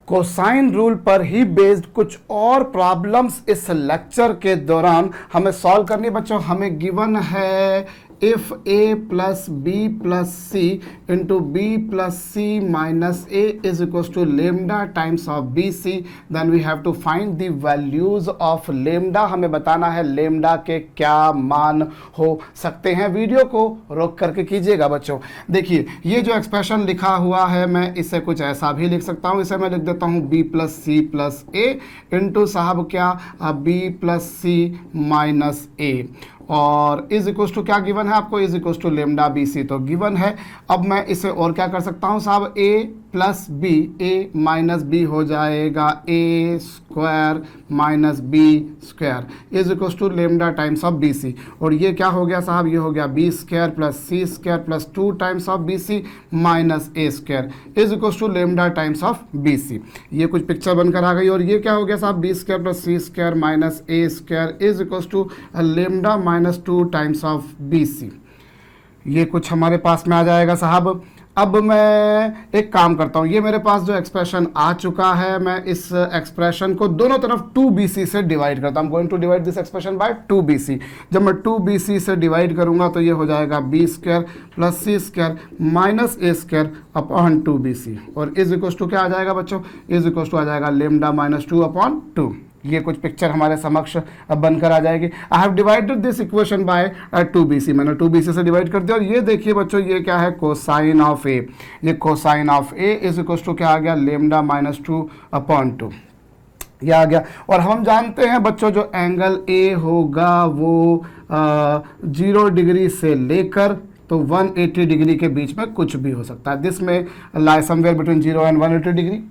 Cosine rule पर ही based कुछ और प्रॉब्लम्स इस लेक्चर के दौरान हमें सॉल्व करनी। बच्चों हमें गिवन है if a plus B plus C into B plus C minus A is equal to lambda times of B C, then we have to find the values of lambda. हमें बताना है lambda के क्या मान हो सकते हैं। वीडियो को रोक करके कीजिएगा बच्चों। देखिए ये जो एक्सप्रेशन लिखा हुआ है मैं इसे कुछ ऐसा भी लिख सकता हूँ। इसे मैं लिख देता हूँ B plus C plus A into साहब क्या B plus C minus A, और इज इक्वल टू क्या गिवन है आपको, is equal to lambda B C तो गिवन है। अब मैं इसे और क्या कर सकता हूँ साहब, a plus b, a minus b हो जाएगा ए square minus B square is equal to lambda times of B c, और ये क्या हो गया साहब, ये हो गया b square plus C square plus 2 times of B c minus A square is equal to lambda times of B C. ये कुछ पिक्चर बनकर आ गई, और ये क्या हो गया साहब, B square plus C square minus A square is equal to lambda minus 2 times of B C. ये कुछ हमारे पास में आ जाएगा साहब। अब मैं एक काम करता हूँ, ये मेरे पास जो एक्सप्रेशन आ चुका है मैं इस एक्सप्रेशन को दोनों तरफ 2bc से डिवाइड करता हूँ। Going to divide this expression by 2bc। जब मैं 2bc से डिवाइड करूँगा तो ये हो जाएगा बी स्क्वायर प्लस सी स्क्वायर माइनस ए स्क्वायर अपॉन 2bc, और इज इक्वल टू क्या आ जाएगा बच्चों, इज इक्वल टू आ जाएगा लेमडा माइनस 2 अपॉन 2। ये कुछ पिक्चर हमारे समक्ष अब बनकर आ जाएगी। I have divided this equation by 2bc, मैंने 2bc से डिवाइड कर दिया। और ये देखिए बच्चों ये क्या है, कोसाइन ऑफ ए, ये cosine of A is equal to क्या आ गया, लेमडा माइनस 2 अपॉन 2 ये आ गया। और हम जानते हैं बच्चों जो एंगल ए होगा वो 0 डिग्री से लेकर तो 180 डिग्री के बीच में कुछ भी हो सकता है। दिस में लाई समवेयर बिटवीन 0 एंड 180 डिग्री,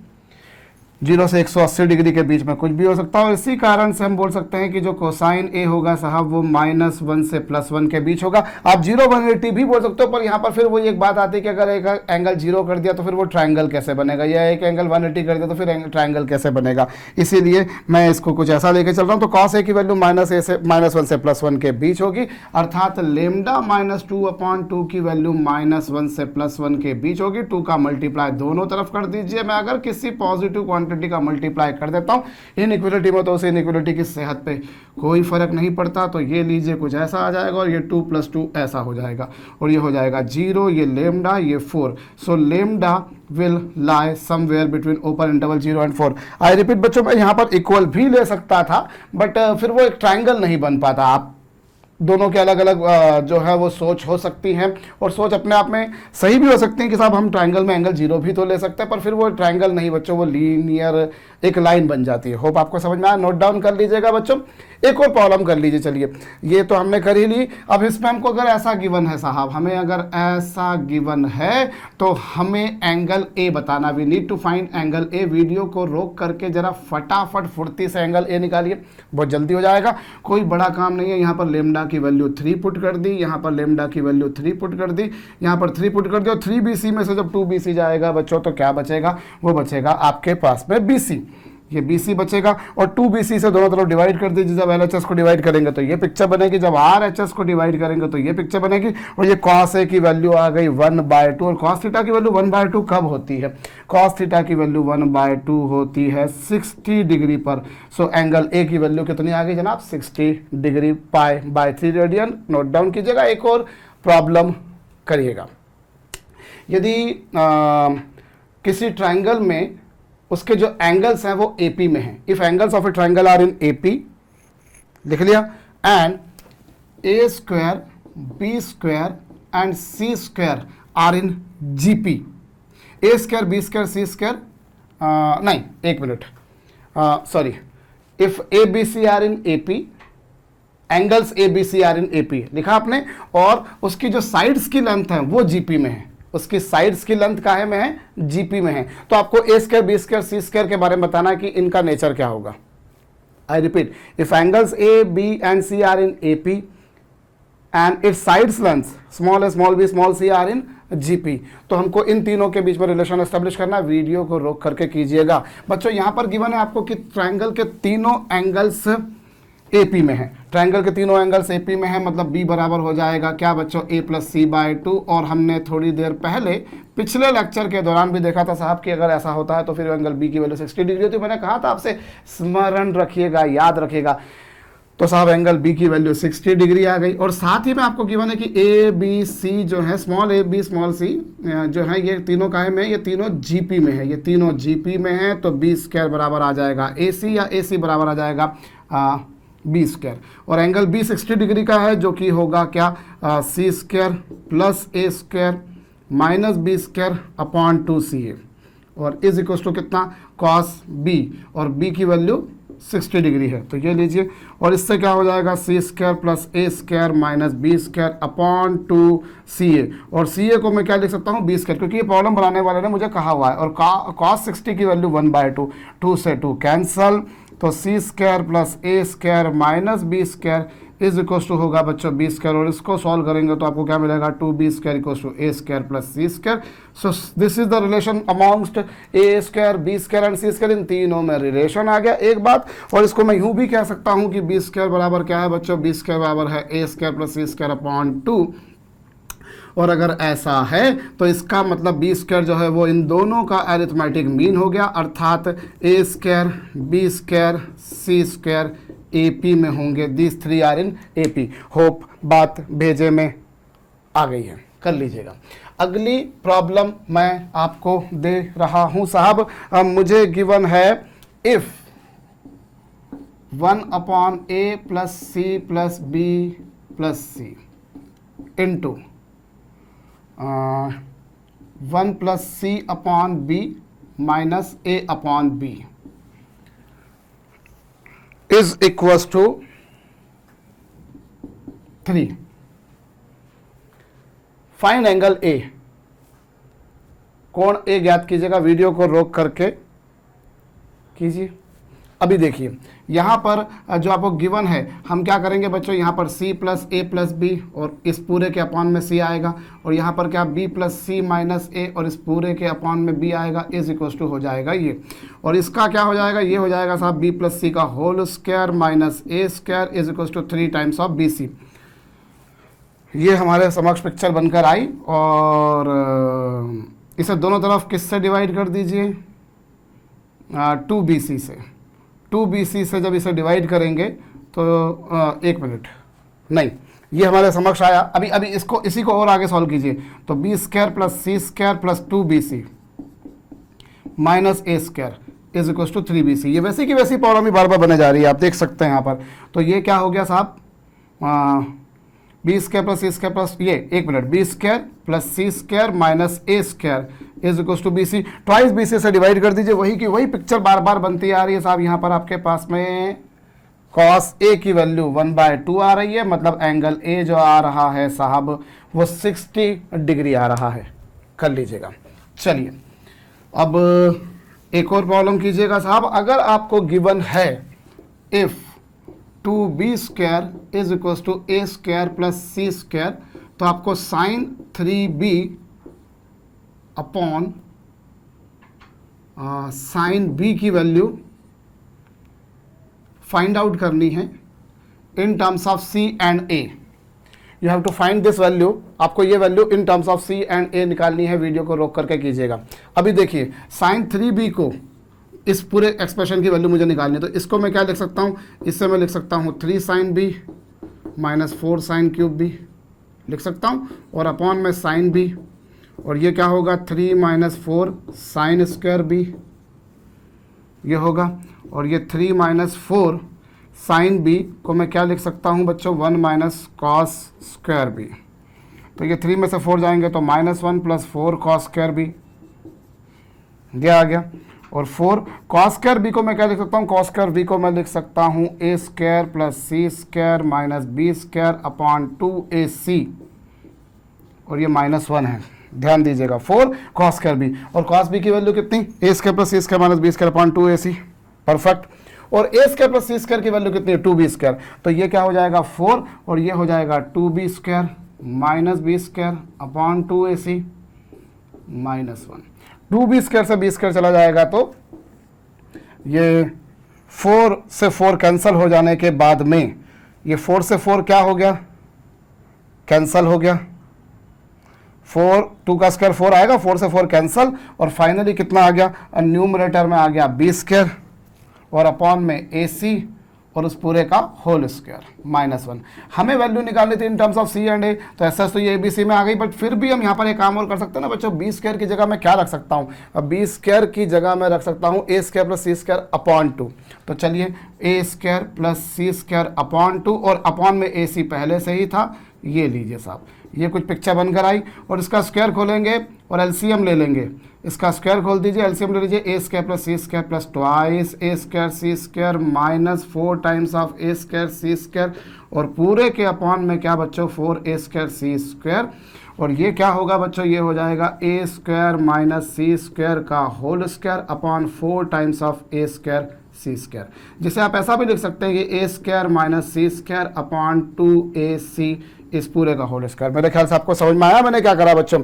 0 से 180 डिग्री के बीच में कुछ भी हो सकता है। और इसी कारण से हम बोल सकते हैं कि जो कोसाइन ए होगा साहब वो -1 से +1 के बीच होगा। आप 0 180 भी बोल सकते हो, पर यहाँ पर फिर वो एक बात आती है कि अगर एक एंगल 0 कर दिया तो फिर वो ट्रायंगल कैसे बनेगा, या एक एंगल 180 कर दिया तो फिर ट्रायंगल कैसे बनेगा। इसीलिए मैं इसको कुछ ऐसा लेके चल रहा हूँ। तो कॉस ए की वैल्यू -1 से +1 के बीच होगी, अर्थात लेमडा -2 अपॉन 2 की वैल्यू -1 से +1 के बीच होगी। 2 का मल्टीप्लाई दोनों तरफ कर दीजिए। मैं अगर किसी पॉजिटिव क्वांटिटी का मल्टीप्लाई कर देता हूँ इनइक्वालिटी में, तो उस इनइक्वालिटी की सेहत पे कोई फर्क नहीं पड़ता। तो ये लीजिए कुछ ऐसा आ जाएगा, और ये 2 + 2 ऐसा हो जाएगा, और ये हो जाएगा 0, ये लेमडा, ये 4। So lambda will lie somewhere between open interval 0 and 4। I repeat बच्चों, मैं यहाँ पर इक्वल भी ले सकता था, बट फिर वो एक ट्राइंगल नहीं बन पाता। आप दोनों के अलग अलग जो है वो सोच हो सकती हैं, और सोच अपने आप में सही भी हो सकती है कि साहब हम ट्रायंगल में एंगल 0 भी तो ले सकते हैं, पर फिर वो ट्रायंगल नहीं बच्चों, वो लीनियर एक लाइन बन जाती है। होप आपको समझ में आया, नोट डाउन कर लीजिएगा बच्चों। एक और प्रॉब्लम कर लीजिए। चलिए ये तो हमने कर ही ली। अब इसमें हमको अगर ऐसा गिवन है साहब, हमें अगर ऐसा गिवन है तो हमें एंगल ए बताना। We need to find angle A. Video को रोक करके जरा फटाफट फुर्ती से एंगल ए निकालिए, बहुत जल्दी हो जाएगा, कोई बड़ा काम नहीं है। यहाँ पर लेमडा की वैल्यू 3 पुट कर दी, यहाँ पर लेमडा की वैल्यू 3 पुट कर दी, यहाँ पर 3 पुट कर दी, और 3bc में से जब 2bc जाएगा बच्चों तो क्या बचेगा, वो बचेगा आपके पास में bc, ये BC बचेगा। और 2bc से दोनों तरफ डिवाइड कर दीजिए। जब LHS को डिवाइड करेंगे तो ये पिक्चर बनेगी, जब RHS को डिवाइड करेंगे तो ये पिक्चर बनेगी। और ये cos A की वैल्यू आ गई 1/2, और cos थीटा की वैल्यू 1/2 कब होती है, cos थीटा की वैल्यू 1/2 होती है 60 डिग्री पर। सो एंगल A की वैल्यू कितनी आ गई जनाब, 60 डिग्री, π/3 रेडियन। नोट डाउन कीजिएगा। एक और प्रॉब्लम करिएगा। यदि किसी ट्राइंगल में उसके जो एंगल्स हैं वो AP में हैं, if angles of a triangle are in AP, लिख लिया, and A square, B square and C square are in GP। A square, B square, C square, नहीं एक minute, sorry, if ABC are in AP, angles ABC are in AP लिखा आपने, और उसकी जो sides की लेंथ है वो GP में है, उसकी साइड्स की लेंथ काहे में है, GP में है। तो आपको A square, B square, C square के बारे में बताना है कि इनका नेचर क्या होगा। I repeat, if angles A, B and C are in AP and its sides length small a, small b, small c are in GP, तो हमको इन तीनों के बीच में रिलेशन एस्टेब्लिश करना है। वीडियो को रोक करके कीजिएगा बच्चों। यहाँ पर गिवन है आपको कि ट्रायंगल के तीनों एंगल्स एपी में है, ट्रायंगल के तीनों एंगल्स एपी में है, मतलब बी बराबर हो जाएगा क्या बच्चों, ए प्लस सी बाई 2। और हमने थोड़ी देर पहले पिछले लेक्चर के दौरान भी देखा था साहब कि अगर ऐसा होता है तो फिर एंगल बी की वैल्यू 60 डिग्री होती है। मैंने कहा था आपसे स्मरण रखिएगा, याद रखिएगा। तो साहब एंगल बी की वैल्यू 60 डिग्री आ गई। और साथ ही में आपको गिवन है कि ए बी सी जो है, small A B small C जो है, ये तीनों काहे में, ये तीनों जीपी में है, ये तीनों जीपी में है। तो बी स्क्वायर बराबर आ जाएगा ए सी, या ए सी बराबर आ जाएगा बी स्क्वायर। और एंगल बी 60 डिग्री का है, जो कि होगा क्या, C square plus A square minus B square upon 2ca और इज इक्वल टू कितना, कॉस बी, और बी की वैल्यू 60 डिग्री है। तो ये लीजिए, और इससे क्या हो जाएगा, C square plus A square minus B square upon 2ca। और ca को मैं क्या लिख सकता हूँ, बी स्क्वायर, क्योंकि ये प्रॉब्लम बनाने वाले ने मुझे कहा हुआ है। और कॉस 60 की वैल्यू 1/2, 2 से 2 कैंसल, तो C square plus A square minus B square is equal to होगा बच्चों बी स्क्वायर। और इसको सॉल्व करेंगे तो आपको क्या मिलेगा, 2b square equal to A square plus C square. So this is the relation amongst A square, B square and C square. इन तीनों में रिलेशन आ गया एक बात। और इसको मैं यूं भी कह सकता हूं कि बी स्क्वायर बराबर क्या है बच्चों, बी स्क्वायर बराबर है A square plus C square upon 2। और अगर ऐसा है तो इसका मतलब बी स्क्वायर जो है वो इन दोनों का अरिथमेटिक मीन हो गया, अर्थात A square B square C square AP में होंगे। This 3 are in AP. Hope बात भेजे में आ गई है, कर लीजिएगा। अगली प्रॉब्लम मैं आपको दे रहा हूं साहब। मुझे गिवन है if 1 upon A plus C plus B plus C into 1 plus C upon B minus A upon B is equal to 3। Find angle A, कोण ए ज्ञात कीजिएगा। वीडियो को रोक करके कीजिए। अभी देखिए यहाँ पर जो आपको गिवन है, हम क्या करेंगे बच्चों, यहाँ पर c प्लस ए प्लस बी और इस पूरे के अपॉन में c आएगा, और यहाँ पर क्या b plus C minus A और इस पूरे के अपॉन में b आएगा, इज इक्वल टू हो जाएगा ये। और इसका क्या हो जाएगा, ये हो जाएगा साहब b प्लस सी का whole square minus A square is equal to 3 times of B C. ये हमारे समक्ष पिक्चर बनकर आई। और इसे दोनों तरफ किससे डिवाइड कर दीजिए, 2bc से। 2bc से जब इसे डिवाइड करेंगे तो 1 मिनट नहीं, ये हमारे समक्ष आया। अभी इसको इसी को और आगे सॉल्व कीजिए। तो B square plus C square plus 2bc minus A square is equal to 3bc। ये वैसे की वैसी प्रॉब्लम ही बार बार बने जा रही है, आप देख सकते हैं यहाँ पर। तो ये क्या हो गया साहब, बी स्क्वायर प्लस सी स्क्वायर प्लस ये 1 minute, B square plus C square minus A square is equal to B C. Twice B C से डिवाइड कर दीजिए, वही की वही पिक्चर बार बार बनती आ रही है साहब। यहाँ पर आपके पास में कॉस ए की वैल्यू 1/2 आ रही है, मतलब एंगल ए जो आ रहा है साहब वो 60 डिग्री आ रहा है। कर लीजिएगा। चलिए अब एक और प्रॉब्लम कीजिएगा साहब। अगर आपको गिवन है if 2b square is equal to A square plus C square, तो आपको sine 3b upon sine b की वैल्यू फाइंड आउट करनी है in terms of c and a। You have to find this value. आपको ये value in terms of c and a निकालनी है। Video को रोक करके कीजिएगा। अभी देखिए साइन 3b को, इस पूरे एक्सप्रेशन की वैल्यू मुझे निकालनी है, तो इसको मैं क्या लिख सकता हूँ, इससे मैं लिख सकता हूँ 3 sine b minus 4 sine cube b लिख सकता हूँ, और अपॉन में साइन b, और ये क्या होगा 3 माइनस 4 साइन स्क्वायर b ये होगा, और ये 3 माइनस 4 साइन b को मैं क्या लिख सकता हूँ बच्चों, 1 माइनस कॉस स्क्वायर b। तो ये 3 में से 4 जाएंगे तो -1 प्लस 4 कॉस स्क्वायर b ये आ गया। और 4 कॉस स्क्वायर बी को मैं क्या लिख सकता हूँ, कॉस स्क्वायर बी को मैं लिख सकता हूँ A square plus C square minus B square upon 2ac, और ये -1 है, ध्यान दीजिएगा। 4 कॉस स्क्वायर बी, और कॉस बी की वैल्यू कितनी, A square plus C square minus B square upon 2ac, perfect. और A square plus C square की वैल्यू कितनी है, 2b स्क्वायर। तो ये क्या हो जाएगा 4, और ये हो जाएगा 2b square minus B square upon 2ac -1। 2b square से बी स्क्वायर चला जाएगा तो ये 4 से 4 कैंसिल हो जाने के बाद में ये 4 से 4 क्या हो गया, कैंसिल हो गया। 4 2 का स्क्वायर 4 आएगा, 4 से 4 कैंसिल, और फाइनली कितना आ गया, न्यूमरेटर में आ गया बी स्क्वायर और अपॉन में ए सी और उस पूरे का होल स्क्वायर -1। हमें वैल्यू निकालनी थी in terms of C and A, तो ऐसा तो ये ए बी सी में आ गई, बट फिर भी हम यहाँ पर एक काम और कर सकते हैं ना बच्चों, बी स्क्वायर की जगह मैं क्या रख सकता हूँ, अब बी स्क्वायर की जगह मैं रख सकता हूँ A square plus C square upon 2। तो चलिए ए स्क्वायर प्लस सी स्क्वायर अपॉन 2, और अपॉन में ए सी पहले से ही था, ये लीजिए साहब, ये कुछ पिक्चर बनकर आई, और इसका स्क्वायर खोलेंगे और एलसीएम ले लेंगे। इसका स्क्वायर खोल दीजिए, एलसीएम ले लीजिए, A square plus C square plus twice A square C square -4 times of A square C square, और पूरे के अपॉन में क्या बच्चों 4 ए स्क्वायर सी स्क्वायर, और ये क्या होगा बच्चों, ये हो जाएगा ए स्क्वायर माइनस सी स्क्वायर का whole square upon 4 times of A square C square, जिसे आप ऐसा भी लिख सकते हैं कि A square minus C square upon 2ac इस पूरे का होल स्क्वायर। मेरे ख्याल से आपको समझ में आया मैंने क्या करा बच्चों।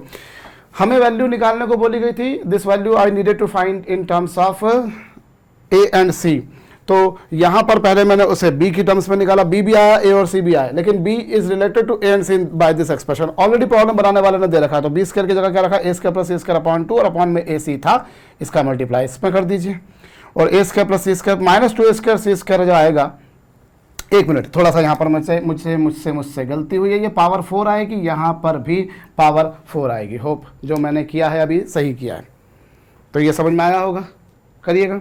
हमें वैल्यू निकालने को बोली गई थी, this value I needed to find in terms of A and C. तो यहाँ पर पहले मैंने उसे b की टर्म्स में निकाला, b भी आया, a और c भी आया, लेकिन b is related to a and c by this expression. Already problem बनाने वाले ने दे रखा है, तो b स्क्वायर की जगह क्या रखा, a square plus c square upon 2, और अपॉन में ac था, इसका मल्टीप्लाई इसमें कर दीजिए, और a square plus c square -2a square c square जो आएगा, एक मिनट थोड़ा सा यहाँ पर मुझसे गलती हुई है, ये पावर 4 आएगी, यहाँ पर भी पावर 4 आएगी। होप जो मैंने किया है अभी सही किया है, तो ये समझ में आया होगा, करिएगा।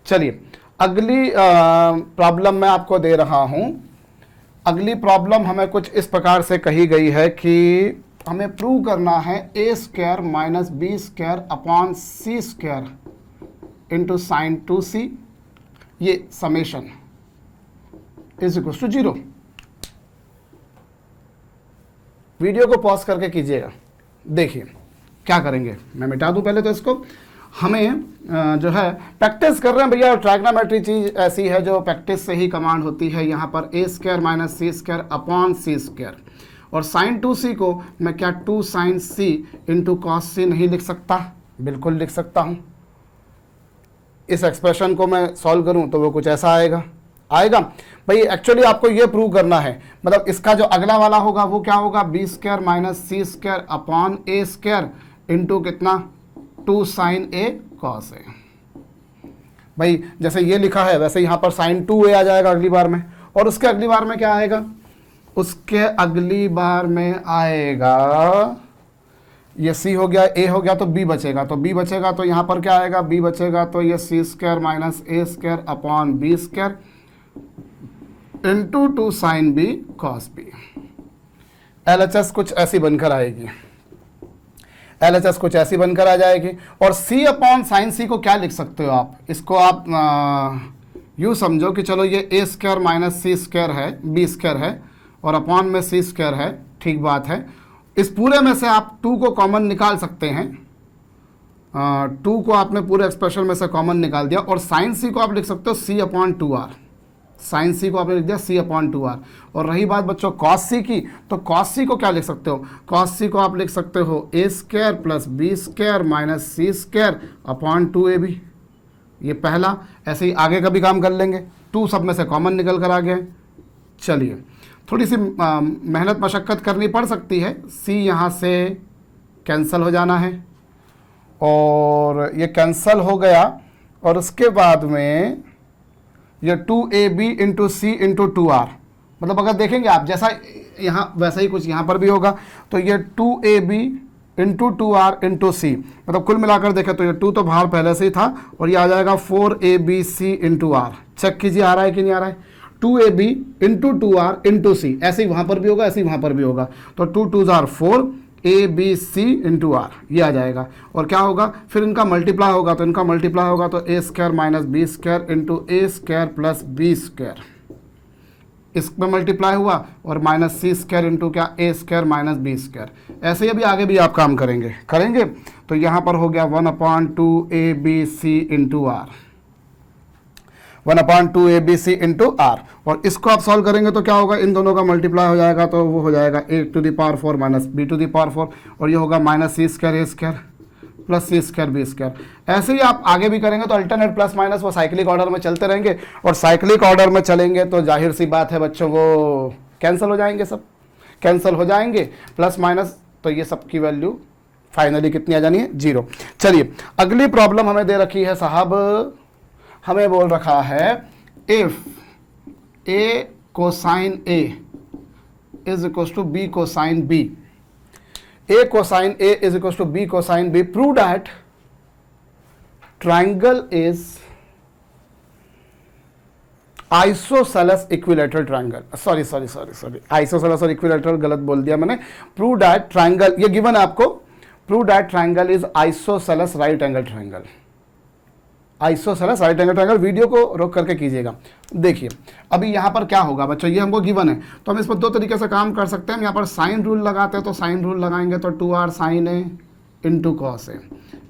चलिए अगली प्रॉब्लम मैं आपको दे रहा हूँ। अगली प्रॉब्लम हमें कुछ इस प्रकार से कही गई है कि हमें प्रूव करना है A square minus B square upon C square into sine 2c, ये summation is equal to 0। Video को पॉज करके कीजिएगा, देखिए क्या करेंगे। मैं मिटा दूं पहले तो इसको। हमें जो है प्रैक्टिस कर रहे हैं भैया, ट्राइग्नोमेट्री चीज ऐसी है जो प्रैक्टिस से ही कमांड होती है। यहाँ पर A square minus C square upon C square, और साइन 2c को मैं क्या 2 sine c into cos c नहीं लिख सकता, बिल्कुल लिख सकता हूँ। इस एक्सप्रेशन को मैं सॉल्व करूँ तो वो कुछ ऐसा आएगा भाई। एक्चुअली आपको ये प्रूव करना है, मतलब इसका जो अगला वाला होगा वो क्या होगा, B square minus C square upon ए स्क्वायर इंटू कितना 2 साइन ए कॉस ए। भाई जैसे ये लिखा है वैसे यहाँ पर साइन 2a आ जाएगा अगली बार में, और उसके अगली बार में क्या आएगा, उसके अगली बार में आएगा ये c हो गया, a हो गया, तो b बचेगा, तो b बचेगा तो यहाँ पर क्या आएगा, b बचेगा तो ये सी स्क्वायर माइनस ए square upon B square into 2 sine B cos B. LHS कुछ ऐसी बनकर आएगी, LHS कुछ ऐसी बनकर आ जाएगी। और c अपॉन साइन सी को क्या लिख सकते हो आप, इसको आप यूँ समझो कि चलो ये ए स्क्वायर माइनस सी स्क्वायर है, बी स्क्वायर है, और अपॉन में सी स्क्वायर है, ठीक बात है। इस पूरे में से आप 2 को कॉमन निकाल सकते हैं, 2 को आपने पूरे एक्सप्रेशन में से कॉमन निकाल दिया, और साइन सी को आप लिख सकते हो c अपॉन 2r, साइन सी को आपने लिख दिया c अपॉन 2r। और रही बात बच्चों कॉस सी की, तो कॉस सी को क्या लिख सकते हो, कॉस सी को आप लिख सकते हो A square plus B square minus C square upon 2ab। ये पहला, ऐसे ही आगे का भी काम कर लेंगे, 2 सब में से कॉमन निकल कर आ गया। चलिए थोड़ी सी मेहनत मशक्क़त करनी पड़ सकती है, c यहाँ से कैंसिल हो जाना है, और ये कैंसिल हो गया, और उसके बाद में ये 2ab इंटू सी इंटू 2r, मतलब अगर देखेंगे आप जैसा यहाँ वैसा ही कुछ यहाँ पर भी होगा, तो ये 2ab इंटू 2r इंटू सी, मतलब कुल मिलाकर देखें तो ये 2 तो बाहर पहले से ही था, और ये आ जाएगा 4abc इंटू r। चेक कीजिए आ रहा है कि नहीं आ रहा है, 2ab इंटू 2r इंटू सी, ऐसे ही वहाँ पर भी होगा, ऐसे ही वहाँ पर भी होगा, तो 2 2s are 4 abc into r, ये आ जाएगा। और क्या होगा फिर इनका मल्टीप्लाई होगा, तो इनका मल्टीप्लाई होगा तो A square minus B square into A square plus B square, इसमें मल्टीप्लाई हुआ, और माइनस सी स्क्वायर इंटू क्या A square minus B square. ऐसे ही अभी आगे भी आप काम करेंगे तो यहाँ पर हो गया 1/2 abc into r, 1/2 abc into r। और इसको आप सॉल्व करेंगे तो क्या होगा, इन दोनों का मल्टीप्लाई हो जाएगा, तो वो हो जाएगा a to the power 4 minus b to the power 4, और ये होगा minus C square A square, plus C square B square. ऐसे ही आप आगे भी करेंगे तो अल्टरनेट प्लस माइनस वो साइक्लिक ऑर्डर में चलते रहेंगे, और साइक्लिक ऑर्डर में चलेंगे तो जाहिर सी बात है बच्चों वो कैंसिल हो जाएंगे, सब कैंसिल हो जाएंगे, प्लस माइनस, तो ये सब की वैल्यू फाइनली कितनी आ जानी है, 0। चलिए अगली प्रॉब्लम हमें दे रखी है साहब, हमें बोल रखा है if A cosine A is equal to B cosine B, a cosine A is equals to B cosine B, prove that triangle is isosceles equilateral triangle, sorry isosceles और equilateral गलत बोल दिया मैंने, prove that triangle, ये given है आपको, prove that triangle is isosceles right angle triangle, isosceles right angle triangle. Video को रोक करके कीजिएगा। देखिए अभी यहाँ पर क्या होगा बच्चों, ये हमको गिवन है तो हम इस पर दो तरीके से काम कर सकते हैं। हम यहाँ पर साइन रूल लगाते हैं, तो साइन रूल लगाएंगे तो 2r sine A into cos A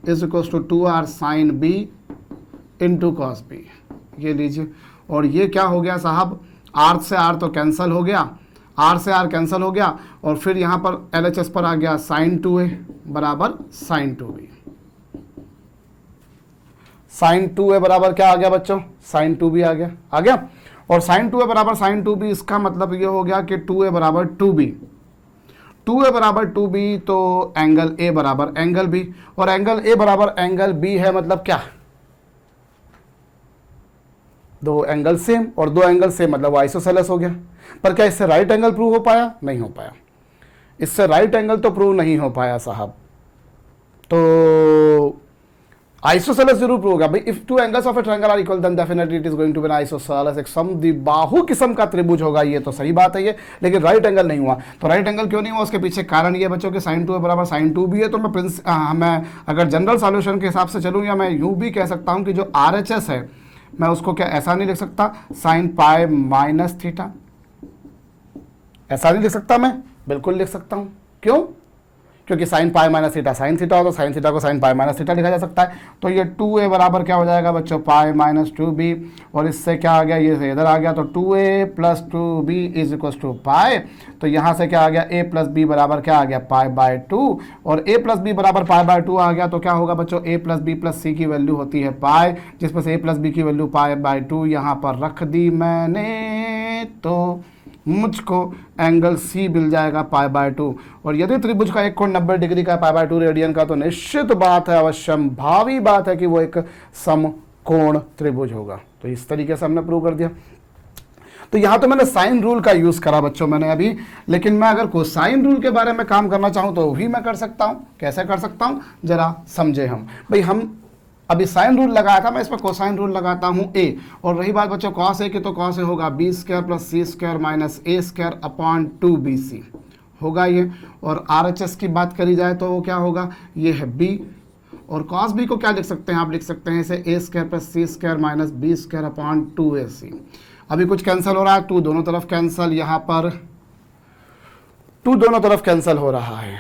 is equals to 2r sine B into cos B, ये लीजिए। और ये क्या हो गया साहब, r से r तो कैंसिल हो गया, r से r कैंसिल हो गया, और फिर यहाँ पर LHS पर आ गया साइन 2a बराबर साइन 2b। साइन 2a बराबर क्या आ गया बच्चों, साइन 2b आ गया। और साइन 2a बराबर साइन 2b, इसका मतलब ये हो गया कि 2a बराबर 2b, 2a बराबर 2b, तो एंगल a बराबर एंगल b, और एंगल a बराबर एंगल b है, मतलब क्या, दो एंगल सेम, और दो एंगल सेम मतलब आइसोसेलेस हो गया। पर क्या इससे राइट एंगल प्रूव हो पाया, नहीं हो पाया, इससे राइट एंगल तो प्रूव नहीं हो पाया साहब। तो आइसोसेलेस जरूर प्रूव होगा भाई। If two angles of a triangle are equal then definitely it is going to be an isosceles, एक समद्विबाहु किस्म का त्रिभुज होगा, ये तो सही बात है ये, लेकिन राइट एंगल नहीं हुआ। तो राइट एंगल क्यों नहीं हुआ, उसके पीछे कारण ये बच्चों के साइन 2 बराबर साइन 2 भी है। तो मैं अगर जनरल सॉल्यूशन के हिसाब से चलूँ, या मैं यूँ भी कह सकता हूँ कि जो RHS है मैं उसको क्या ऐसा नहीं लिख सकता, साइन पाई माइनस थीटा, ऐसा नहीं लिख सकता, मैं बिल्कुल लिख सकता हूँ। क्यों, क्योंकि sine pi minus theta sine theta हो, तो साइन थीटा को साइन पाई माइनस थीटा लिखा जा सकता है। तो ये 2a बराबर क्या हो जाएगा बच्चों, पाई माइनस 2b, और इससे क्या आ गया, ये से इधर आ गया, तो 2a प्लस 2b is equal to pi. तो यहाँ से क्या आ गया, a प्लस बी बराबर क्या आ गया, पाई बाय 2, और a प्लस बी बराबर पाई बाय 2 आ गया। तो क्या होगा बच्चों, a प्लस बी प्लस सी की वैल्यू होती है पाई, जिसमें से a प्लस बी की वैल्यू पाई बाय 2 यहाँ पर रख दी मैंने, तो मुझको एंगल C मिल जाएगा पाई बाय 2। और यदि त्रिभुज का एक कोण 90 डिग्री का पाई बाय 2 रेडियन का, तो निश्चित बात है, अवश्यम भावी बात है कि वो एक समकोण त्रिभुज होगा। तो इस तरीके से हमने प्रूव कर दिया। तो यहाँ तो मैंने साइन रूल का यूज करा बच्चों मैंने अभी, लेकिन मैं अगर कोसाइन रूल के बारे में काम करना चाहूँ तो भी मैं कर सकता हूँ। कैसे कर सकता हूँ जरा समझे हम भाई। हम अभी साइन रूल लगाया था, मैं इसमें कोसाइन रूल लगाता हूँ a, और रही बात बच्चों कॉस a की, तो कॉस a होगा b square plus C square minus a square upon 2bc होगा ये। और RHS की बात करी जाए तो वो क्या होगा, ये है b, और कॉस b को क्या लिख सकते हैं, आप लिख सकते हैं इसे a square plus C square minus b square upon 2ac। अभी कुछ कैंसिल हो रहा है, 2 दोनों तरफ कैंसिल, यहाँ पर 2 दोनों तरफ कैंसिल हो रहा है,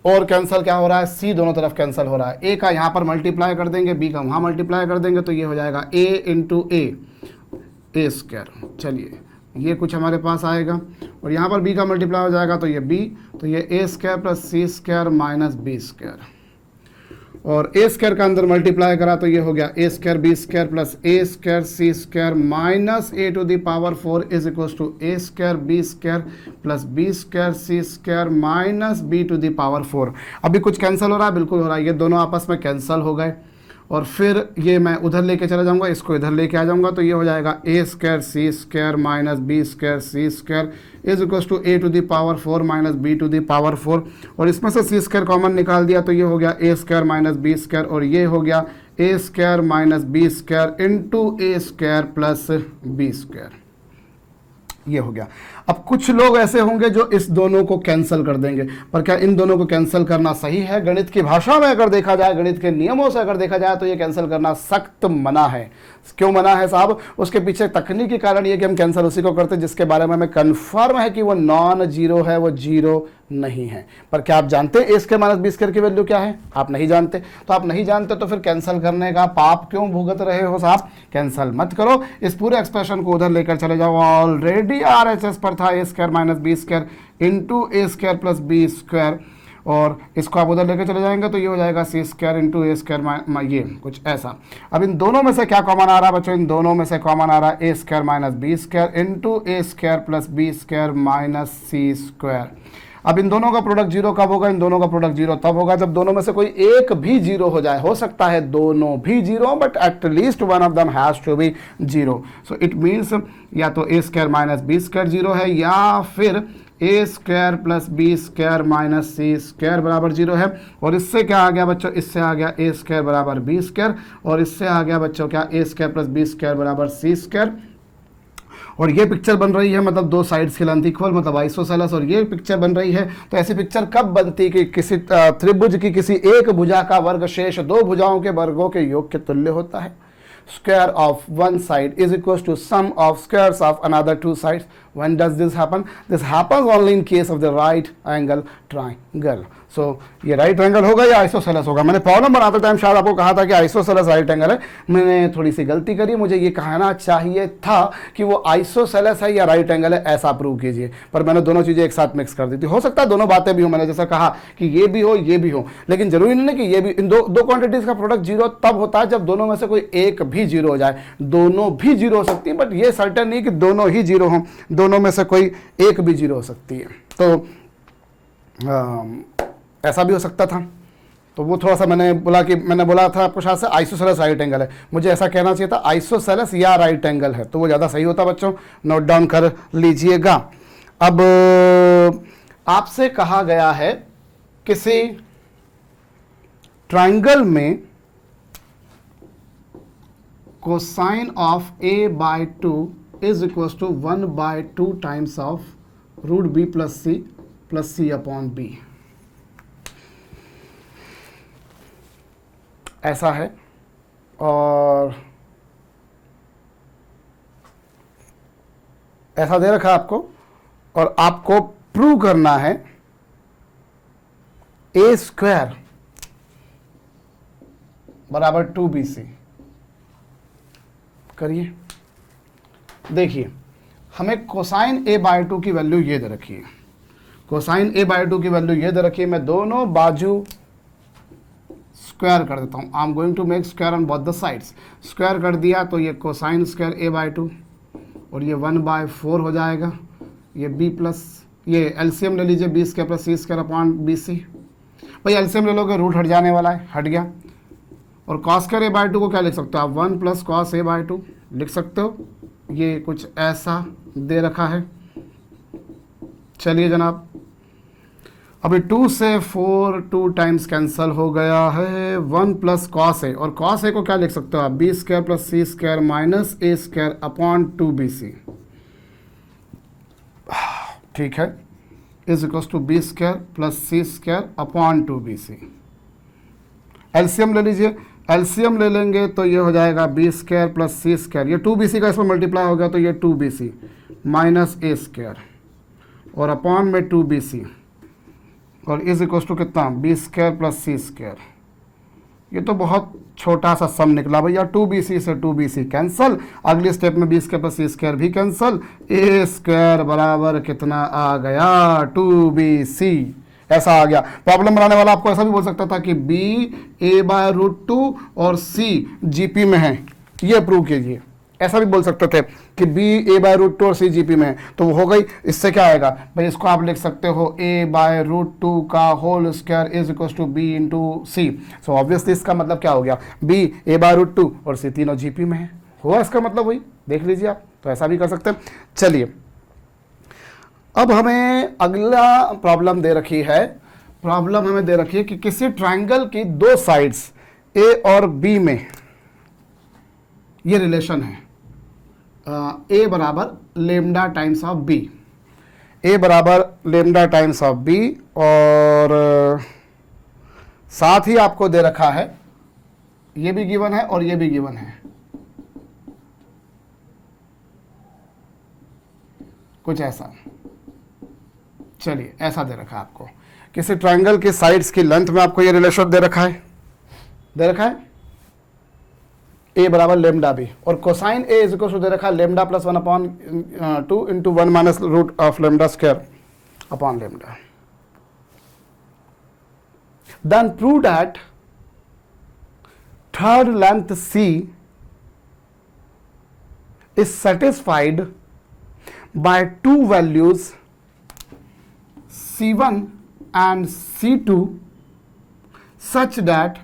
और कैंसिल क्या हो रहा है, C दोनों तरफ कैंसिल हो रहा है। A का यहाँ पर मल्टीप्लाई कर देंगे, B का वहाँ मल्टीप्लाई कर देंगे, तो ये हो जाएगा A इंटू ए स्क्वायर। चलिए ये कुछ हमारे पास आएगा, और यहाँ पर B का मल्टीप्लाई हो जाएगा, तो ये B, तो ये A square plus C square minus B square, और ए स्क्वायर का अंदर मल्टीप्लाई करा तो ये हो गया A square B square plus A square C square minus A to the power 4 is equal to A square B square plus B square C square minus B to the power 4। अभी कुछ cancel हो रहा है, बिल्कुल हो रहा है, ये दोनों आपस में कैंसिल हो गए, और फिर ये मैं उधर लेके चला जाऊंगा, इसको इधर लेके आ जाऊंगा, तो ये हो जाएगा ए square C square minus B square C square is equal to A to the power 4 minus B to the power 4, और इसमें से सी स्क्वायर कॉमन निकाल दिया, तो ये हो गया A square minus B square, और ये हो गया A square minus B square into A square plus B square, ये हो गया। अब कुछ लोग ऐसे होंगे जो इस दोनों को कैंसिल कर देंगे, पर क्या इन दोनों को कैंसिल करना सही है? गणित की भाषा में अगर देखा जाए, गणित के नियमों से अगर देखा जाए, तो ये कैंसिल करना सख्त मना है। क्यों मना है साहब? उसके पीछे तकनीकी कारण ये कि हम कैंसिल उसी को करते हैं जिसके बारे में हमें कन्फर्म है कि वो नॉन जीरो है, वो जीरो नहीं है। पर क्या आप जानते हैं ए स्क्वायर माइनस बी स्क्वायर की वैल्यू क्या है? आप नहीं जानते। तो आप नहीं जानते तो फिर कैंसिल करने का पाप क्यों भुगत रहे हो साहब? कैंसिल मत करो, इस पूरे एक्सप्रेशन को उधर लेकर चले जाओ। ऑलरेडी RHS पर था A square minus B square into A square plus B square, और इसको आप उधर लेके चले जाएंगे तो ये हो जाएगा C square into A square, ये कुछ ऐसा। अब इन दोनों में से क्या कॉमन आ रहा है बच्चों, इन दोनों में से कॉमन आ रहा है A square minus B square into A square plus B square minus C square. अब इन दोनों का प्रोडक्ट जीरो कब होगा, इन दोनों का प्रोडक्ट जीरो तब होगा जब दोनों में से कोई एक भी जीरो हो जाए। हो सकता है दोनों भी zero, but at least one of them has to be zero. So it means या तो A square minus B square zero है, या फिर A square plus B square minus C square बराबर जीरो है। और इससे क्या आ गया बच्चों, इससे आ गया ए स्क्वायर बराबर बी स्क्वायर, और इससे आ गया बच्चों क्या, A square plus B square बराबर सी स्क्वायर। और ये पिक्चर बन रही है मतलब दो साइड्स की लेंथ इक्वल, मतलब आइसोसेलेस। और ये पिक्चर बन रही है तो ऐसी पिक्चर कब बनती कि किसी त्रिभुज की किसी एक भुजा का वर्ग शेष दो भुजाओं के वर्गों के योग के तुल्य होता है। Square of one side is equals to sum of squares of another two sides. When does this happen? This happens only in case of the right angle triangle. So ये राइट एंगल होगा या isosceles होगा। मैंने problem बनाते time शायद आपको कहा था कि आइसोसेलेस राइट एंगल है, मैंने थोड़ी सी गलती करी। मुझे ये कहना चाहिए था कि वो आइसोसेलेस है या राइट एंगल है, ऐसा प्रूव कीजिए, पर मैंने दोनों चीज़ें एक साथ मिक्स कर दी थी। हो सकता है दोनों बातें भी हो, मैंने जैसा कहा कि ये भी हो ये भी हो, लेकिन जरूरी नहीं कि ये भी। इन दो क्वांटिटीज का प्रोडक्ट जीरो तब होता है जब दोनों में से कोई एक भी जीरो हो जाए। दोनों भी जीरो हो सकती है, बट ये सर्टेन नहीं कि दोनों ही जीरो हों, दोनों में से कोई एक भी जीरो हो सकती है। तो ऐसा भी हो सकता था। तो वो थोड़ा सा मैंने बोला था आपको शायद से आइसोसेलेस राइट एंगल है, मुझे ऐसा कहना चाहिए था आइसोसेलेस या राइट एंगल है, तो वो ज़्यादा सही होता। बच्चों नोट डाउन कर लीजिएगा। अब आपसे कहा गया है किसी ट्राइंगल में cosine of a by 2 is equal to 1/2 times of root b plus c upon b। ऐसा है, और ऐसा दे रखा है आपको, और आपको प्रूव करना है a स्क्वायर बराबर 2bc। करिए, देखिए हमें कोसाइन a बाई 2 की वैल्यू ये दे रखी है, कोसाइन a बाई 2 की वैल्यू ये दे रखी है। मैं दोनों बाजू स्क्वायर कर देता हूँ। I am going to make square on both the sides. Square कर दिया तो ये कोसाइन स्क्वायर a बाई 2 और ये 1/4 हो जाएगा। ये b प्लस, ये एलसीएम ले लीजिए, बी स्क्वायर प्लस सी स्क्वायर अपॉन बी सी। भाई एलसीएम ले लोगे, रूट हट जाने वाला है, हट गया। और कॉस स्क्वायर a बाई 2 को क्या लिख सकते हो आप, 1 प्लस कॉस a बाई 2 लिख सकते हो। ये कुछ ऐसा दे रखा है। चलिए जनाब, अभी 2 से 4 2 टाइम्स कैंसिल हो गया है। 1 प्लस कॉस ए, और कॉस ए को क्या लिख सकते हो आप, बी स्क्वायर प्लस सी स्क्वायर माइनस ए स्क्वायर अपॉन 2bc। ठीक है, is equal to B square plus C square upon 2bc। LCM ले लीजिए, एलसीएम ले लेंगे तो ये हो जाएगा बी स्क्वायर प्लस सी स्क्वायर, ये 2bc का इसमें मल्टीप्लाई हो गया तो ये 2bc माइनस ए स्क्वायर और अपॉन में 2bc, और इज इक्वल टू कितना, बी स्क्वायर प्लस सी स्क्वायर। ये तो बहुत छोटा सा सम निकला भैया। 2bc से 2bc कैंसल, अगले स्टेप में बी स्क्वायर प्लस सी स्क्वायर भी कैंसल। ए स्क्वायर बराबर कितना आ गया, 2bc। ऐसा आ गया। प्रॉब्लम बनाने वाला आपको ऐसा भी बोल सकता था कि b a/√2 और c जीपी में है, ये प्रूव कीजिए। ऐसा भी बोल सकते थे कि b a/√2 और c जीपी में है, तो वो हो गई। इससे क्या आएगा भाई, इसको आप लिख सकते हो a/√2 का whole square is equal to b into C. So obviously इसका मतलब क्या हो गया, b a/√2 और c तीनों जीपी में है। हुआ इसका मतलब वही, देख लीजिए आप। तो ऐसा भी कर सकते हैं। चलिए, अब हमें अगला प्रॉब्लम दे रखी है। प्रॉब्लम हमें दे रखी है कि किसी ट्राइंगल की दो साइड्स a और b में ये रिलेशन है, a बराबर lambda times of b, a बराबर लेमडा टाइम्स ऑफ b, और साथ ही आपको दे रखा है, ये भी गिवन है और ये भी गिवन है, कुछ ऐसा। चलिए, ऐसा दे रखा है आपको, किसी ट्राइंगल के साइड्स की लेंथ में आपको ये रिलेशन दे रखा है, a बराबर लेमडा बी, और cosine a is equal to दे रखा है lambda plus 1/2 into 1 minus root of lambda square upon lambda. Then prove that third length C is satisfied by two values C1 and C2 such that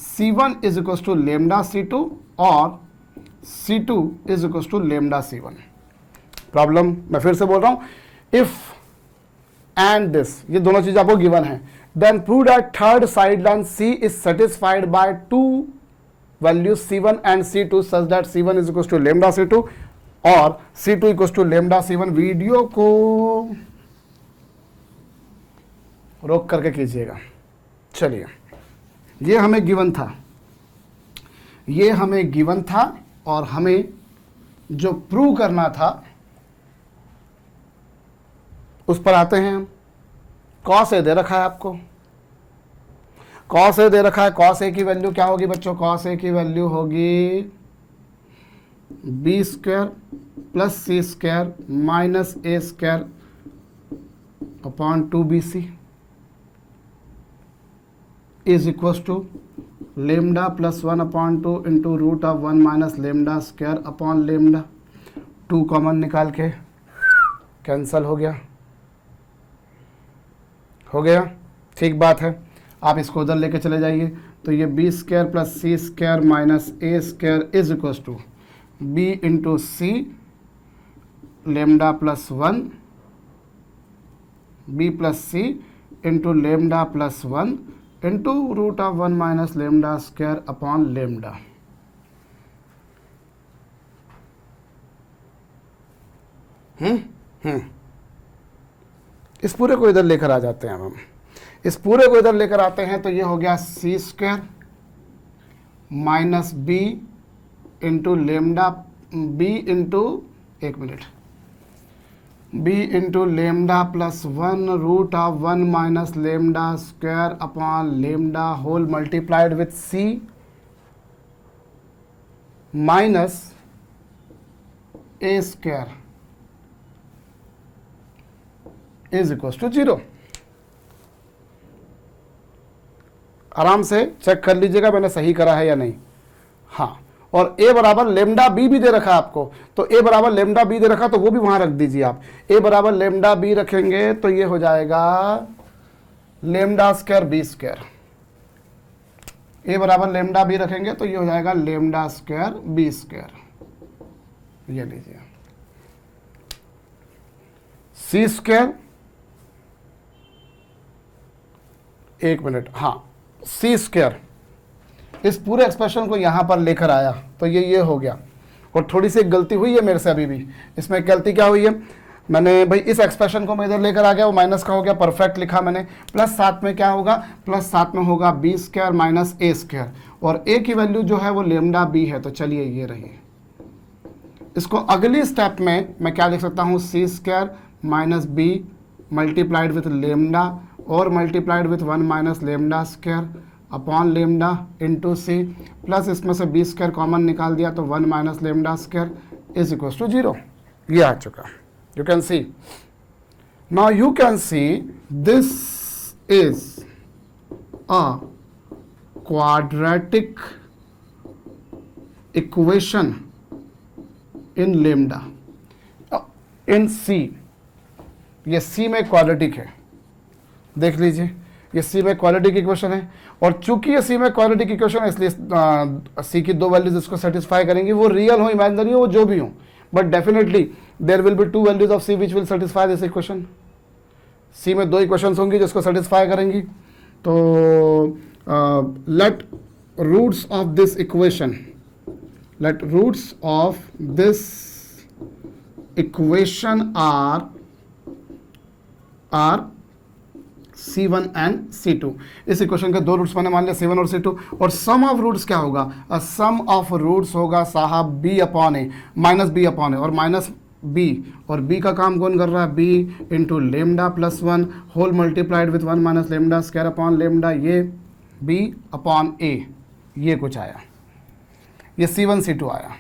C1 is equals to lambda C2 और C2 is equals to lambda C1. Problem मैं फिर से बोल रहा हूं, if and this, ये दोनों चीज आपको गिवन है, then prove that third side line C is satisfied by two values C1 and C2 such that C1 is equal to lambda C2 और C2 equal to lambda C1. Video को रोक करके कीजिएगा. चलिए, ये हमें गिवन था, ये हमें गिवन था और हमें जो प्रूव करना था उस पर आते हैं हम. कॉस ए दे रखा है आपको, कॉस ए दे रखा है. कॉस ए की वैल्यू क्या होगी बच्चों? कॉस ए की वैल्यू होगी B square plus C square minus A square upon 2bc is equal to lambda plus 1 upon 2 into root of 1 minus lambda square upon lambda. 2 common निकाल के cancel हो गया, हो गया. ठीक बात है, आप इसको उधर लेके चले जाइए. तो ये B square plus C square minus A square is equal to B into C lambda plus 1 B plus C into lambda plus 1 into root of 1 minus lambda square upon lambda. इस पूरे को इधर लेकर आ जाते हैं. अब हम इस पूरे को इधर लेकर आते हैं तो ये हो गया C square minus B into lambda B into, एक minute, B into lambda plus 1 root of 1 minus lambda square upon lambda whole multiplied with C minus A square is equal to 0. आराम से चेक कर लीजिएगा मैंने सही करा है या नहीं. हाँ, और a बराबर लेमडा बी भी दे रखा है आपको, तो a बराबर लेमडा बी दे रखा तो वो भी वहां रख दीजिए आप. a बराबर लेमडा बी रखेंगे तो ये हो जाएगा lambda square B square. a बराबर लेमडा बी रखेंगे तो ये हो जाएगा लेमडा स्क्वायर बी स्क्वायर. ये लीजिए सी स्क्वायर, एक मिनट, हाँ, सी स्क्वायर इस पूरे एक्सप्रेशन को यहां पर लेकर आया तो ये हो गया. और थोड़ी सी गलती हुई है मेरे से अभी भी. इसमें गलती क्या हुई है, मैंने भाई इस एक्सप्रेशन को मैं इधर लेकर आ गया, वो माइनस का हो गया, परफेक्ट लिखा मैंने. प्लस साथ में क्या होगा, प्लस साथ में होगा बी स्क्वायर माइनस ए स्क्वायर, और ए की वैल्यू जो है वो लेमडा बी है. तो चलिए ये रही. इसको अगली स्टेप में मैं क्या लिख सकता हूँ, C square minus B multiplied with lambda और multiplied with 1 minus lambda square upon lambda into C, plus इसमें से बी स्क्वायर कॉमन निकाल दिया तो 1 minus lambda square is equal to 0. ये आ चुका. You can see, now you can see this is a quadratic equation in lambda in C. ये C में क्वाड्रेटिक है, देख लीजिए, ये सी में क्वाड्रेटिक इक्वेशन है. और चूंकि ये सी में क्वाड्रेटिक इक्वेशन है इसलिए सी की दो वैल्यूज इसको सेटिस्फाई करेंगी, वो रियल हो इमेजिनरी हो वो जो भी हो, but definitely there will be two values of C which will satisfy this equation. C में दो इक्वेशंस होंगी जिसको सेटिस्फाई करेंगी. तो let roots of this equation, let roots of this equation are C1 and C2. इस equation के दो roots मैंने मान लिया C1 और C2. और सम ऑफ रूट्स क्या होगा, सम ऑफ रूट्स होगा साहब b अपॉन ए माइनस बी अपॉन ए, और माइनस b और b का काम कौन कर रहा है, b into lambda plus 1 whole multiplied with 1 minus lambda square upon lambda. ये b अपॉन a, ये कुछ आया, ये C1 C2 आया.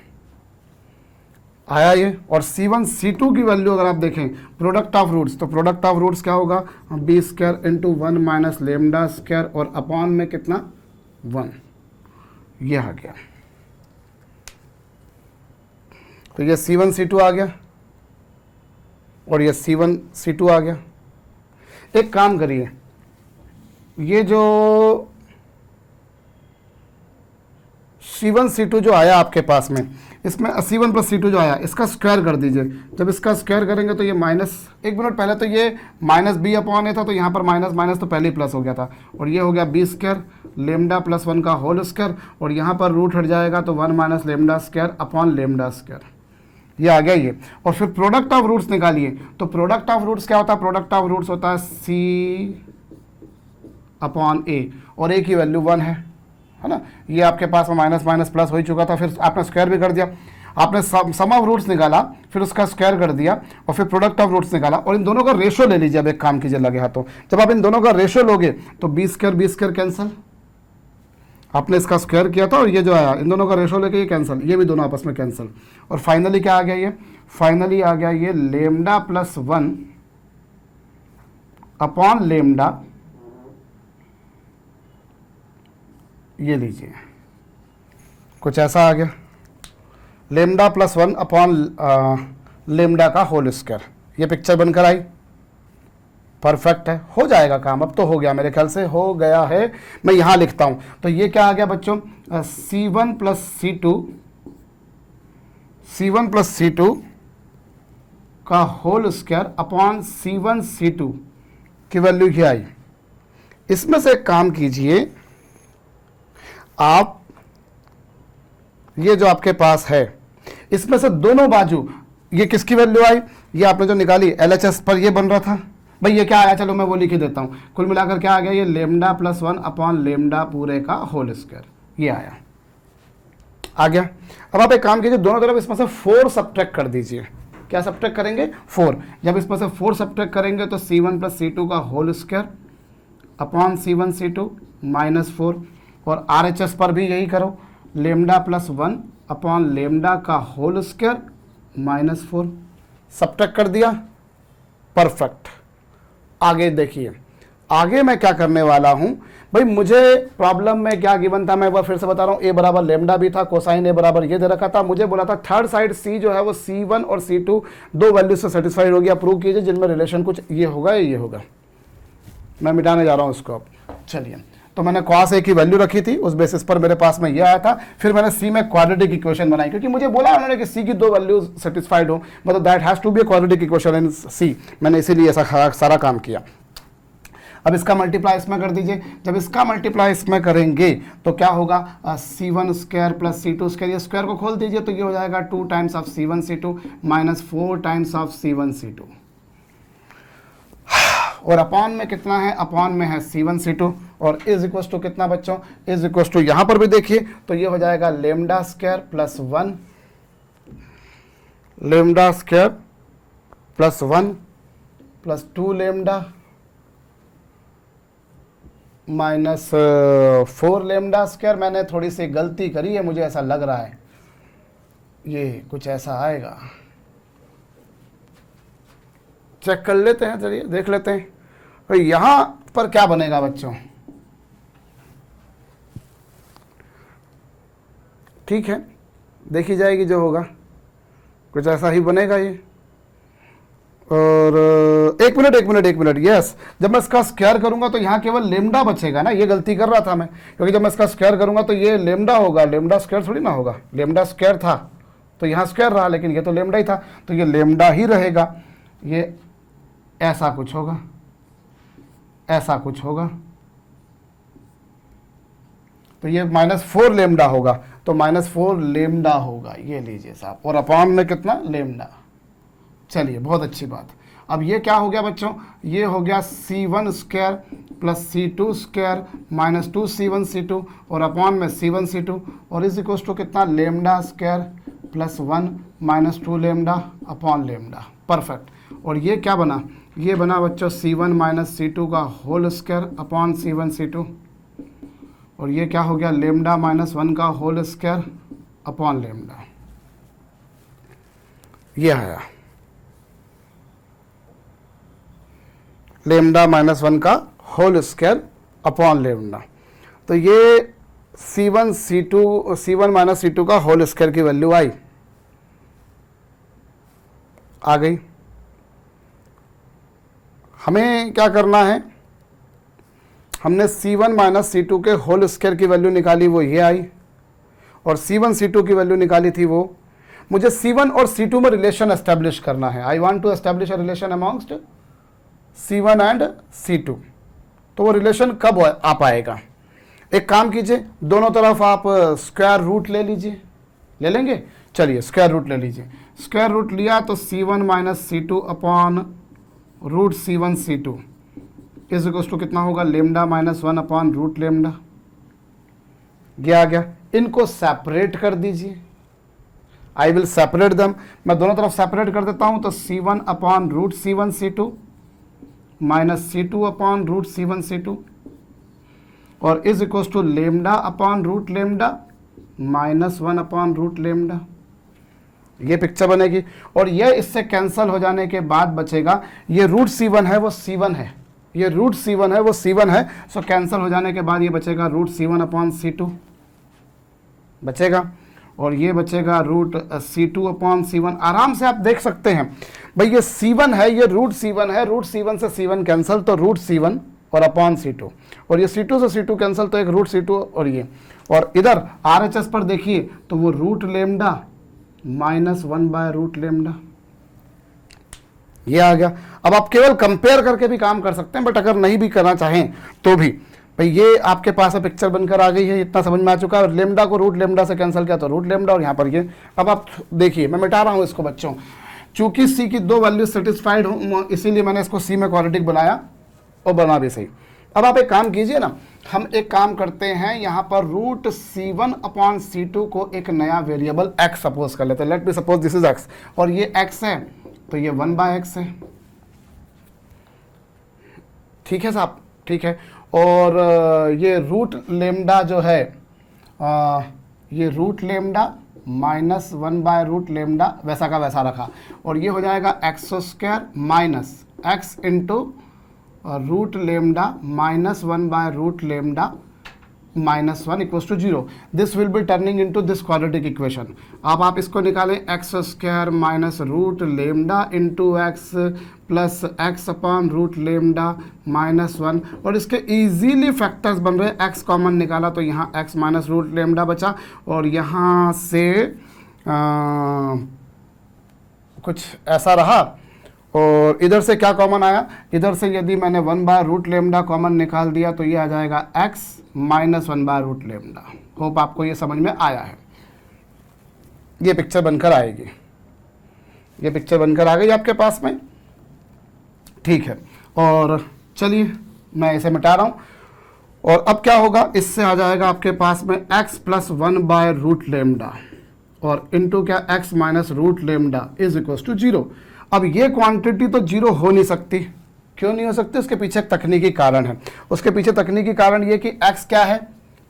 आया ये। और C1 C2 की वैल्यू अगर आप देखें प्रोडक्ट ऑफ रूट्स, तो प्रोडक्ट ऑफ रूट्स क्या होगा, B square into 1 minus lambda square और अपॉन में कितना 1, ये आ गया। तो ये C1 C2 आ गया और ये C1 C2 आ गया। एक काम करिए, ये जो C1 C2 जो आया आपके पास में, इसमें C1 प्लस C2 जो आया इसका स्क्वायर कर दीजिए। जब इसका स्क्वायर करेंगे तो ये माइनस, एक मिनट पहले तो ये माइनस बी अपॉन ए था, तो यहाँ पर माइनस माइनस तो पहले ही प्लस हो गया था, और ये हो गया बी स्क्वायर लेमडा प्लस 1 का होल स्क्वायर, और यहाँ पर रूट हट जाएगा तो 1 minus lambda square upon lambda square, ये आ गया ये। और फिर प्रोडक्ट ऑफ रूट्स निकालिए, तो प्रोडक्ट ऑफ रूट्स क्या होता है, प्रोडक्ट ऑफ रूट्स होता है सी अपॉन ए, और ए की वैल्यू 1 है ना। ये आपके पास में माइनस माइनस प्लस हो ही चुका था, फिर आपने स्क्वायर भी कर दिया, आपने सम ऑफ रूट्स निकाला, फिर उसका स्क्वायर कर दिया, और फिर प्रोडक्ट ऑफ रूट्स निकाला, और इन दोनों का रेशो ले लीजिए। अब एक काम कीजिए लगे हाथों, जब आप इन दोनों का रेशो लोगे तो बी स्क्वायर कैंसिल, आपने इसका स्क्वायर किया था और ये जो आया इन दोनों का रेशो लेके ये कैंसिल, ये भी दोनों आपस में कैंसिल, और फाइनली क्या आ गया, ये फाइनली आ गया ये लेमडा प्लस 1 अपॉन लेमडा, ये लीजिए कुछ ऐसा आ गया, लेमडा प्लस 1 अपॉन लेमडा का होल स्क्वायर, ये पिक्चर बनकर आई। परफेक्ट है, हो जाएगा काम, अब तो हो गया, मेरे ख्याल से हो गया है। मैं यहाँ लिखता हूँ, तो ये क्या आ गया बच्चों, C1 प्लस C2 का whole square upon C1 C2 की वैल्यू क्या आई। इसमें से एक काम कीजिए आप, ये जो आपके पास है इसमें से दोनों बाजू, ये किसकी वैल्यू आई, ये आपने जो निकाली LHS पर ये बन रहा था भाई, ये क्या आया, चलो मैं वो लिख ही देता हूँ। कुल मिलाकर क्या आ गया, ये लेमडा प्लस 1 अपॉन लेमडा पूरे का होल स्क्वायर, ये आया, आ गया। अब आप एक काम कीजिए, दोनों तरफ इसमें से 4 सब्ट्रैक्ट कर दीजिए। क्या सब्ट्रैक्ट करेंगे, 4। जब इसमें से 4 सब्ट्रैक्ट करेंगे तो C1 प्लस C2 का whole square upon C1 C2 minus 4, और RHS पर भी यही करो, लेमडा प्लस 1 अपॉन लेमडा का होल स्क्वायर माइनस 4, सब्ट्रैक्ट कर दिया, परफेक्ट। आगे देखिए, आगे मैं क्या करने वाला हूं भाई, मुझे प्रॉब्लम में क्या गिवन था, मैं एक बार फिर से बता रहा हूं, ए बराबर लेमडा भी था, कोसाइन ए बराबर ये दे रखा था, मुझे बोला था थर्ड साइड सी जो है वो C1 और C2 दो वैल्यू से सेटिस्फाइड हो गया, प्रूव कीजिए जिनमें रिलेशन कुछ ये होगा या ये होगा। मैं मिटाने जा रहा हूं इसको अब, चलिए। तो मैंने cos a की वैल्यू रखी थी, उस बेसिस पर मेरे पास में ये आया था, फिर मैंने c में क्वाड्रेटिक इक्वेशन बनाई, क्योंकि मुझे बोला उन्होंने कि c की दो वैल्यूज सेटिस्फाइड हो, मतलब that has to be a quadratic equation in c, मैंने इसीलिए ऐसा सारा काम किया। अब इसका मल्टीप्लाई इसमें कर दीजिए, जब इसका मल्टीप्लाई इसमें करेंगे तो क्या होगा, C1 square plus C2 square, ये स्क्वायर को खोल दीजिए तो ये हो जाएगा 2 times of C1 C2 minus 4 times of C1 C2, और अपॉन में कितना है, अपॉन में है C1 C2, और इज इक्वल टू कितना बच्चों, इज इक्वल टू यहाँ पर भी देखिए तो ये हो जाएगा lambda square plus 1, lambda square plus 1 plus 2 lambda minus 4 lambda square. मैंने थोड़ी सी गलती करी है, मुझे ऐसा लग रहा है ये कुछ ऐसा आएगा, चेक कर लेते हैं, चलिए देख लेते हैं। तो यहाँ पर क्या बनेगा बच्चों, ठीक है देखी जाएगी जो होगा, कुछ ऐसा ही बनेगा ये। और एक मिनट, यस, जब मैं इसका स्क्वायर करूंगा तो यहाँ केवल लेमडा बचेगा ना, ये गलती कर रहा था मैं, क्योंकि जब मैं इसका स्क्वायर करूंगा तो ये लेमडा होगा, लेमडा स्क्वायर थोड़ी ना होगा, लेमडा स्क्वायर था तो यहाँ स्क्वायर रहा, लेकिन ये तो लेमडा ही था तो ये लेमडा ही रहेगा, ये ऐसा कुछ होगा, ऐसा कुछ होगा, तो ये -4 लेमडा होगा, तो -4 लेमडा होगा, ये लीजिए साहब, और अपॉन में कितना, लेमडा। चलिए बहुत अच्छी बात। अब ये क्या हो गया बच्चों, ये हो गया C1 square plus C2 square minus 2 C1 C2 और अपॉन में C1 C2, और इज इक्वल टू कितना, lambda square plus 1 minus 2 lambda upon lambda, perfect. और ये क्या बना, ये बना बच्चों C1 माइनस C2 का whole square upon C1 C2, और ये क्या हो गया, लेमडा माइनस 1 का होल स्क्वायर अपॉन लेमडा। ये आया लेमडा माइनस 1 का होल स्क्वायर अपॉन लेमडा। तो ये C1 माइनस C2 का होल स्क्वायर की वैल्यू आ गई। हमें क्या करना है, हमने C1 माइनस C2 के होल स्क्वायर की वैल्यू निकाली, वो ये आई, और C1 C2 की वैल्यू निकाली थी वो। मुझे C1 और C2 में रिलेशन एस्टेब्लिश करना है। I want to establish a relation amongst C1 and C2। तो वो रिलेशन कब आ पाएगा? एक काम कीजिए, दोनों तरफ आप स्क्वायर रूट ले लीजिए, ले लेंगे, चलिए स्क्वायर रूट ले लीजिए। स्क्वायर रूट लिया तो C1 minus C2 upon root C1 C2 is equal to कितना होगा, lambda minus 1 upon root lambda. ये आ गया। इनको सेपरेट कर दीजिए, आई विल सेपरेट दम। मैं दोनों तरफ सेपरेट कर देता हूं, तो C1 upon root C1 C2 minus C2 upon root C1 C2 और is equal to lambda upon root lambda minus 1 upon root lambda. ये पिक्चर बनेगी, और ये इससे कैंसल हो जाने के बाद बचेगा, ये रूट C1 है वो C1 है, ये रूट C1 है वो C1 है, सो कैंसल हो जाने के बाद ये बचेगा रूट C1 अपॉन C2 बचेगा, और ये बचेगा रूट C2 अपॉन C1। आराम से आप देख सकते हैं भाई, ये C1 है, ये रूट C1 है, रूट C1 से C1 कैंसल तो रूट C1 और अपॉन C2, और ये C2 से C2 कैंसल तो एक रूट C2 और ये, और इधर RHS पर देखिए तो वो root lambda minus 1 by root lambda, ये आ गया। अब आप केवल कंपेयर करके भी काम कर सकते हैं, बट अगर नहीं भी करना चाहें तो भी भाई ये आपके पास पिक्चर बनकर आ गई है, इतना समझ में आ चुका है। और लेमडा को रूट लेमडा से कैंसिल किया तो रूट लेमडा, और यहाँ पर ये। अब आप देखिए, मैं मिटा रहा हूँ इसको बच्चों, चूंकि C की दो वैल्यू सेटिस्फाइड हो इसीलिए मैंने इसको C में क्वाड्रेटिक बनाया, और बना भी सही। अब आप एक काम कीजिए ना, हम एक काम करते हैं, यहाँ पर रूट C1 अपॉन C2 को एक नया वेरिएबल x सपोज कर लेते हैं। Let me suppose this is x, और ये x है तो ये 1 बाय x है, ठीक है साहब, ठीक है। और ये रूट लेमडा जो है, ये root lambda minus 1 by root lambda वैसा का वैसा रखा, और ये हो जाएगा X square minus X into root lambda minus 1 by root lambda minus 1 equals to 0। This will be turning into this quadratic equation. अब आप इसको निकालें, X square minus root lambda into X plus X upon root lambda minus 1, और इसके easily factors बन रहे हैं। X common निकाला तो यहाँ एक्स माइनस रूट लेमडा बचा, और यहाँ से कुछ ऐसा रहा, और इधर से क्या कॉमन आया, इधर से यदि मैंने 1 बाय रूट लेमडा कॉमन निकाल दिया तो ये आ जाएगा x minus 1 by root lambda. Hope आपको ये समझ में आया है। ये पिक्चर बनकर आएगी, ये पिक्चर बनकर आ गई आपके पास में, ठीक है। और चलिए मैं इसे मिटा रहा हूँ, और अब क्या होगा, इससे आ जाएगा आपके पास में x plus 1 by root lambda और इंटू क्या x minus root lambda is equal to 0। अब ये क्वांटिटी तो 0 हो नहीं सकती। क्यों नहीं हो सकती? उसके पीछे एक तकनीकी कारण है। उसके पीछे तकनीकी कारण ये कि x क्या है,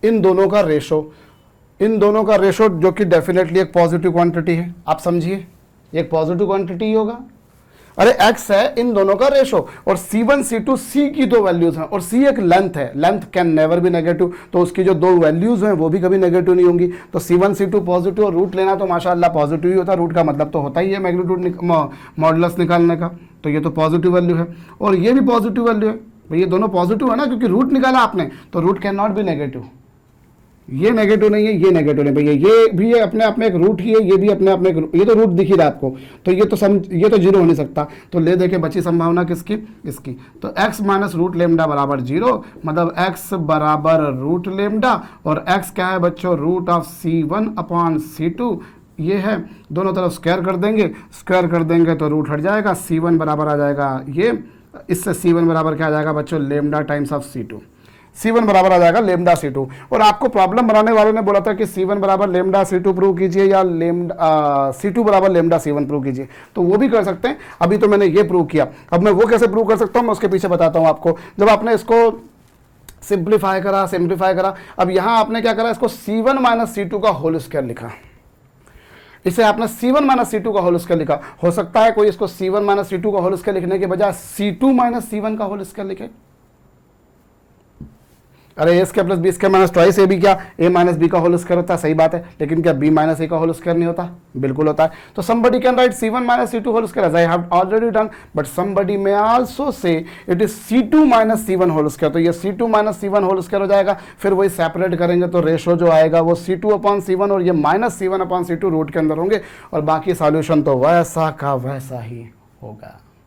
इन दोनों का रेशो, इन दोनों का रेशो जो कि डेफिनेटली एक पॉजिटिव क्वांटिटी है। आप समझिए, एक पॉजिटिव क्वांटिटी ही होगा। अरे x है इन दोनों का रेशो, और C1 C2 C की दो वैल्यूज हैं, और C एक लेंथ है, length can never be negative, तो उसकी जो दो वैल्यूज हैं वो भी कभी नेगेटिव नहीं होंगी। तो C1 C2 पॉजिटिव, और रूट लेना तो माशाल्लाह पॉजिटिव ही होता है। रूट का मतलब तो होता ही है मैग्नीट्यूड मॉडुलस निकालने का, तो ये तो पॉजिटिव वैल्यू है, और ये भी पॉजिटिव वैल्यू है। भाई ये दोनों पॉजिटिव है ना, क्योंकि रूट निकाला आपने, तो root can not be negative. ये नेगेटिव नहीं है, ये नेगेटिव नहीं, भैया ये भी अपने आप में एक रूट ही है, ये भी अपने आप में एक, ये तो रूट दिख ही रहा है आपको, तो ये तो ये तो 0 हो नहीं सकता। तो ले देखे बची संभावना किसकी, इसकी। तो x माइनस रूट लेमडा बराबर 0, मतलब x बराबर रूट लेमडा, और x क्या है बच्चों, root of C1 upon C2 ये है। दोनों तरफ स्क्वायर कर देंगे, स्क्वायर कर देंगे तो रूट हट जाएगा, C1 बराबर आ जाएगा ये, इससे C1 बराबर क्या आ जाएगा बच्चों, lambda times of C2। C1 बराबर आ जाएगा लेमडा C2। और आपको प्रॉब्लम बनाने वालों ने बोला था कि C1 बराबर लेमडा C2 प्रूव कीजिए, या C2 बराबर लेमडा C1 प्रूव कीजिए, तो वो भी कर सकते हैं। अभी तो मैंने ये प्रूव किया, अब मैं वो कैसे प्रूव कर सकता हूँ मैं उसके पीछे बताता हूँ आपको। जब आपने इसको सिंप्लीफाई करा, अब यहाँ आपने क्या करा, इसको C1 माइनस C2 का होल स्क्वायर लिखा। इसे आपने C1 माइनस C2 का होल स्क्वायर लिखा, हो सकता है कोई इसको C1 माइनस C2 का होल स्क्वायर लिखने के बजाय C2 माइनस C1 का होल स्क्वायर लिखे। अरे A square plus B square minus twice A B, क्या ए माइनस बी का होल स्क्वायर होता है? सही बात है, लेकिन क्या बी माइनस ए का होल स्क्वायर नहीं होता? बिल्कुल होता है। तो somebody can write C1 minus C2 whole square as I have already done, but somebody may also say it is C2 minus C1 whole square। तो ये C2 minus C1 whole square हो जाएगा, फिर वही सेपरेट करेंगे तो ratio जो आएगा वो C2 अपॉन C1 और ये minus C1 upon C2 root के अंदर होंगे, और बाकी सॉल्यूशन तो वैसा का वैसा ही होगा।